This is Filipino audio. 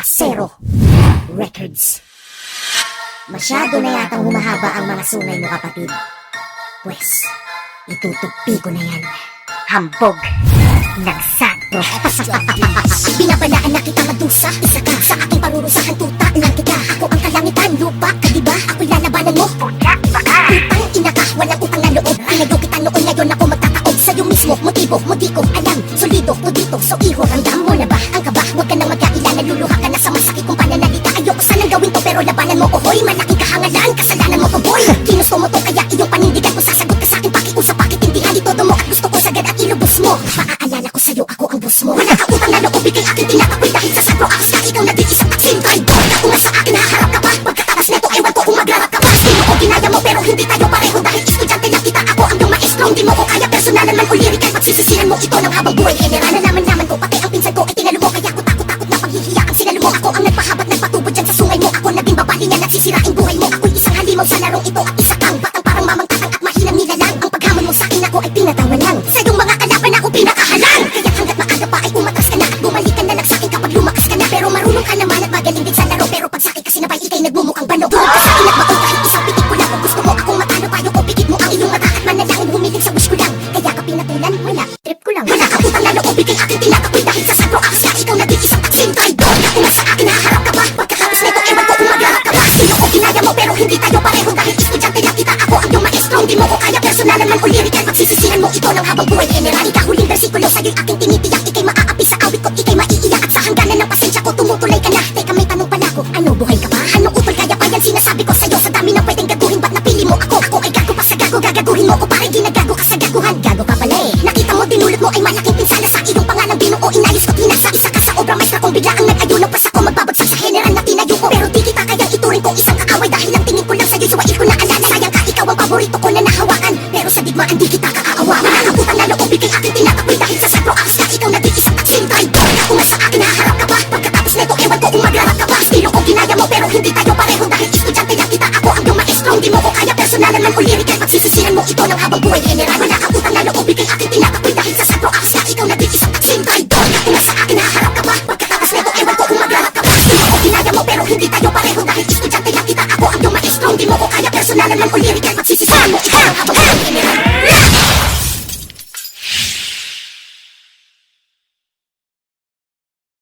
Aksero Records. Masyado na yatang humahaba ang mga sunay mo, kapatid. Pwes, itutugpi ko na yan. Hambog ng sakto. Binabanaan na kita, Medusa. Isa ka sa aking parurusahan, tuta lang kita. Ako ang kalangitan, lupa ka diba? Ako'y lalabanan mo. Utang ina ka, walang utang na loob. Pinayo kita noon, ngayon ako magtataob. Sa'yo mismo, motibo, mo di ko alam. Solido o dito, so iho, ramdam mo na ba? Ang kaba, huwag ka nang magkaila. Naluluha ka na sa masakit kong pananalita. Ayoko sanang gawin to, pero labanan mo, ohoy. Malaking kahangalan, kasalanan mo to, boy. Ginusto mo to, kaya iyong panindigan ko. Sasagot ka sa'kin, pakiusap, pakitindihan. Itodo mo, gusto ko sagad at ilubos mo. Maaalala ko sa'yo, ako ang boss mo. Wala ka utang na loob, ikay aking tinatakoy. Dahil sa sabro, akas ka, ikaw nag-iisang taksin. Traidor, kung nga sa akin naharap ka pa. Pagkatapos neto, ewan ko kung maglarap ka pa. Sino ko ginaya mo, pero hindi tayo pareho. Dahil estudyante lang kita, ako ang iyong maestro. Hindi mo ko kaya, personalan man o lirikal. Pagsisisihan mo ito ng habang buhay. General na naman ko, pati ang pinsan ko ay tinalo mo. Kaya ko takot na paghihiyaan sinalo mo. Ako ang nagpahabat, nagpatubod dyan sa sungay mo. Ako naging babalingan at sisirain buhay mo. Ako'y isang halimaw sa larong ito at isa kang batang parang mamangkatang at mahinang nilalang. Ang paghamon mo sa'kin, ako ay pinatawa lang. Sa iyong mga kalaban ako pinakahalang. Kaya hanggat maaga pa ay umatras ka na at bumalik ka na lang sa'kin kapag lumakas ka na. Pero marunong ka naman at magaling din sa laro. Pero pag sa'kin kasi nabay, ikay nagmumukhang bano. Tulad ka sa'kin at maong kahit isang pitik ko lang. Kung gusto mo akong matalo tayo o pikit mo ang iyong mata at manalangin humiling sa wish ko lang. Kaya ka pinatulan, wala, trip ko lang. Wala ka utang na loob, ikay aking tinatakoy. Dahil sa sabro, akas ka, ikaw nag-iisang taksin. Traidor, kung nga sa akin naharap ka pa. Pagkatapos neto, ewan ko kung maglarap ka pa. Sino ko ginaya mo, pero hindi tayo pareho. Dahil estudyante lang kita, ako ang iyong maestro. Hindi mo ko kaya, personalan man o lirikal. Pagsisisihan mo ito ng habang buhay. General, ikahuling bersikulo, sa'yo'y aking tinitiyak. Ikay maaapi sa awit ko, ikay maiiyak. At sa hangganan ng pasensya ko, tumutulay ka na. Teka, may tanong pala ko, ano, buhay ka pa? Anong utol kaya pa yan? Sinasabi ko sa'yo, sa dami ng pwedeng gaguhin, ba't napili mo ako? Ako ay gago pa sa gago, gagaguhin mo ko. Parang ginagago ka sa gaguhan, gago ka pala eh. Nakita mo, dinulot mo ay malaking pinsala sa iyong pangalang binuo. Inayos ko, tinasa isa ka sa obra maestra kong bigla ang nag-ayuno. Pas ako magbabagsak sa general na tinayo ko. Pero di kita kayang ituring ko isang kaaway. Dahil ang tingin ko lang sa'yo, suwail ko na alala. Sayang ka, ikaw ang paborito ko na nahawakan. Pero sa digmaan, di kita kakaawa. Wala kang utang na loob, ikay aking tinatakoy. Dahil sa sabro, akas ka, ikaw nag-iisang taksin. Traidor, kung nga sa akin naharap ka pa. Pagkatapos neto, ewan ko kung maglarap ka pa. Estilo ko ginaya mo, pero hindi tayo pareho. Dahil estudyante lang kita, ako ang iyong maestro. Hindi mo ko kaya, personalan man o lirikal. Pagsisisihan mo ito ng habang buhay. General, wala kang utang na loob, ikay aking tinatakoy. Dahil sa sabro, akas ka, ikaw nag-iisang taksin. Traidor, kung nga sa akin naharap